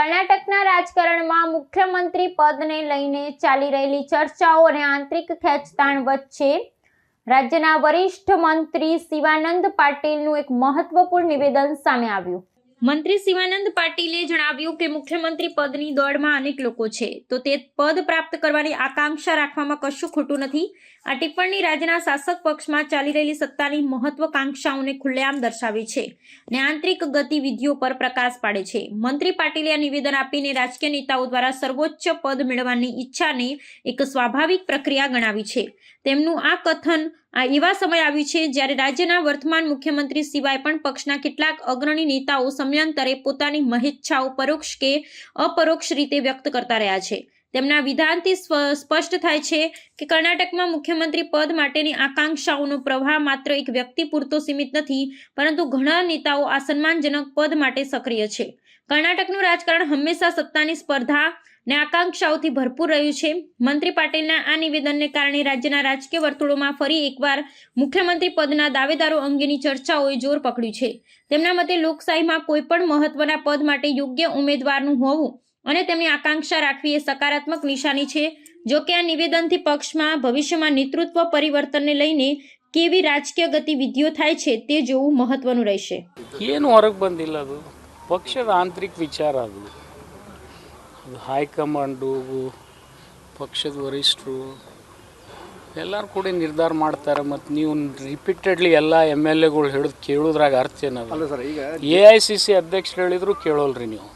કર્ણાટકના રાજકારણમાં મુખ્યમંત્રી પદને લઈને ચાલી રહેલી ચર્ચાઓ અને આંતરિક ખેંચતાણ વચ્ચે રાજ્યના વરિષ્ઠ મંત્રી શિવાનંદ પાટીલનું એક મહત્વપૂર્ણ નિવેદન સામે આવ્યું। મંત્રી શિવાનંદ પાટીલે જણાવ્યું કે મુખ્યમંત્રી પદની દોડમાં અનેક લોકો છે, તો તે પદ પ્રાપ્ત કરવાની આકાંક્ષા રાખવામાં કશું ખોટું નથી। આ ટિપ્પણી રાજ્યના શાસક પક્ષમાં ચાલી રહેલી સત્તાની મહત્વાકાંક્ષાઓને ખુલ્લેઆમ દર્શાવે છે અને આંતરિક ગતિવિધિઓ પર પ્રકાશ પાડે છે। મંત્રી પાટીલે આ નિવેદન આપીને રાજકીય નેતાઓ દ્વારા સર્વોચ્ચ પદ મેળવવાની ઈચ્છાને એક સ્વાભાવિક પ્રક્રિયા ગણાવી છે। તેમનું આ કથન આ એવા સમય આવ્યું છે જ્યારે રાજ્યના વર્તમાન મુખ્યમંત્રી સિવાય પણ પક્ષના કેટલાક અગ્રણી નેતાઓ સમયાંતરે પોતાની મહેચ્છાઓ પરોક્ષ કે અપરોક્ષ રીતે વ્યક્ત કરતા રહ્યા છે। તેમના વિધાનથી સ્પષ્ટ થાય છે કે કર્ણાટકમાં મુખ્યમંત્રી પદ માટેની આકાંક્ષાઓનો પ્રવાહ માત્ર એક વ્યક્તિ પૂરતો સીમિત નથી, પરંતુ ઘણા નેતાઓ આ સન્માનજનક પદ માટે સક્રિય છે। કર્ણાટકનું રાજકારણ હંમેશા સત્તાની સ્પર્ધા ને આકાંક્ષાઓથી ભરપૂર રહ્યું છે। મંત્રી પાટીલના આ નિવેદનને કારણે રાજ્યના રાજકીય વર્તુળોમાં ફરી એકવાર મુખ્યમંત્રી પદના દાવેદારો અંગેની ચર્ચાઓએ જોર પકડ્યું છે। તેમના મતે લોકશાહીમાં કોઈ પણ મહત્વના પદ માટે યોગ્ય ઉમેદવારનું હોવું અને તેમની આકાંક્ષા રાખવી એ સકારાત્મક નિશાની છે। જો કે આ નિવેદનથી પક્ષમાં ભવિષ્યમાં નેતૃત્વ પરિવર્તનને લઈને કેવી રાજકીય ગતિવિધિઓ થાય છે તે જોવું મહત્વનું રહેશે। ಏನು ಹೊರಗೆ ಬಂದಿಲ್ಲ, ಅದು ಪಕ್ಷದ ಆಂತರಿಕ ವಿಚಾರ। ಅದು ಹೈಕಮಾಂಡು, ಪಕ್ಷದ ವರಿಷ್ಠರು ಎಲ್ಲರೂ ಕೂಡ ನಿರ್ಧಾರ ಮಾಡ್ತಾರೆ। ಮತ್ತು ನೀವು ರಿಪೀಟೆಡ್ಲಿ ಎಲ್ಲ ಎಮ್ ಎಲ್ ಎಗಳು ಹಿಡಿದು ಕೇಳೋದ್ರಾಗ ಅರ್ಥ ಏನಲ್ಲ ಸರ್। ಈಗ AICC ಅಧ್ಯಕ್ಷರು ಹೇಳಿದ್ರು ಕೇಳೋಲ್ರಿ ನೀವು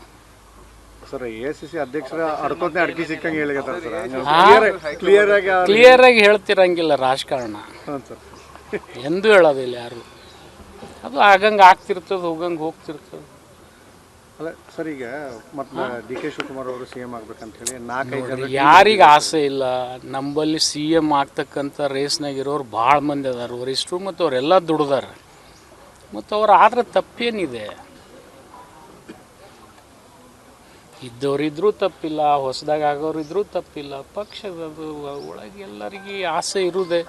ಸರ್। AICC ಅಧ್ಯಕ್ಷರ ಅಡ್ಕೋದ್ನೇ ಅಡ್ಕಿ ಸಿಕ್ಕಂಗೆ ಹೇಳಿದ್ದಾರೆ ಸರ್। ಕ್ಲಿಯರ್ ಆಗಿ ಹೇಳ್ತಿರಂಗಿಲ್ಲ ರಾಜಕಾರಣ ಎಂದೂ ಹೇಳೋದಿಲ್ಲ ಯಾರು। ಅದು ಆಗಂಗೆ ಆಗ್ತಿರ್ತದೆ, ಹೋಗಂಗೆ ಹೋಗ್ತಿರ್ತದೆ। ಅಲ್ಲ ಸರ್, ಈಗ ಮತ್ತೆ DK ಶಿವಕುಮಾರ್ ಅವರು CM ಆಗ್ಬೇಕಂತ ಹೇಳಿ 4-5 ಜನ ಯಾರಿಗೆ ಆಸೆ ಇಲ್ಲ? ನಂಬಲ್ಲಿ CM ಆಗ್ತಕ್ಕಂಥ ರೇಸ್ನಾಗ ಇರೋರು ಭಾಳ ಮಂದಿ ಅದಾರ ವರಿಷ್ಠರು, ಮತ್ತು ಅವರೆಲ್ಲ ದುಡ್ದಾರ, ಮತ್ತು ಅವ್ರು ಆದ್ರೆ ತಪ್ಪೇನಿದೆ? ಇದ್ದವರಿದ್ರೂ ತಪ್ಪಿಲ್ಲ, ಹೊಸದಾಗ ಆಗೋರು ಇದ್ರೂ ತಪ್ಪಿಲ್ಲ। ಪಕ್ಷದದು ಒಳಗೆ ಎಲ್ಲರಿಗೆ ಆಸೆ ಇರುವುದೇ।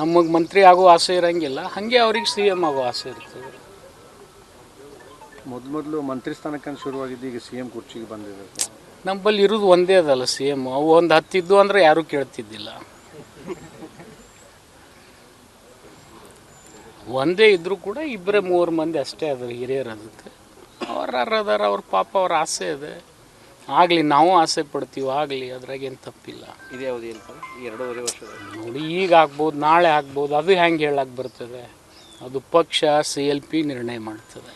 ನಮಗೆ ಮಂತ್ರಿ ಆಗೋ ಆಸೆ ಇರಂಗಿಲ್ಲ, ಹಾಗೆ ಅವ್ರಿಗೆ CM ಆಗೋ ಆಸೆ ಇರ್ತದೆ। ಮೊದಲು ಮಂತ್ರಿ ಸ್ಥಾನಕ್ಕಂತ ಶುರುವಾಗಿದ್ದು ಈಗ CM ಕುರ್ಚಿಗೆ ಬಂದಿದೆ। ನಮ್ಮಲ್ಲಿ ಇರೋದು ಒಂದೇ ಅದಲ್ಲ CM, ಅವು ಒಂದು 10 ಇದ್ದು ಅಂದರೆ ಯಾರೂ ಕೇಳ್ತಿದ್ದಿಲ್ಲ। ಒಂದೇ ಇದ್ದರೂ ಕೂಡ 2-3 ಮಂದಿ ಅಷ್ಟೇ ಅದ್ರ ಹಿರಿಯರು। ಅದಕ್ಕೆ ಅವ್ರು ಅದಾರ, ಅವ್ರ ಪಾಪ ಅವ್ರ ಆಸೆ ಇದೆ, ಆಗಲಿ, ನಾವು ಆಸೆ ಪಡ್ತೀವಿ, ಆಗಲಿ, ಅದ್ರಾಗೇನು ತಪ್ಪಿಲ್ಲ। ಇದೇ ಅವಧಿ ಏನು ಸರ್? 2.5 ವರ್ಷ ನೋಡಿ, ಈಗ ಆಗ್ಬೋದು, ನಾಳೆ ಆಗ್ಬೋದು, ಅದು ಹೆಂಗೆ ಹೇಳಕ್ಕೆ ಬರ್ತದೆ? ಅದು ಪಕ್ಷ CLP ನಿರ್ಣಯ ಮಾಡ್ತದೆ।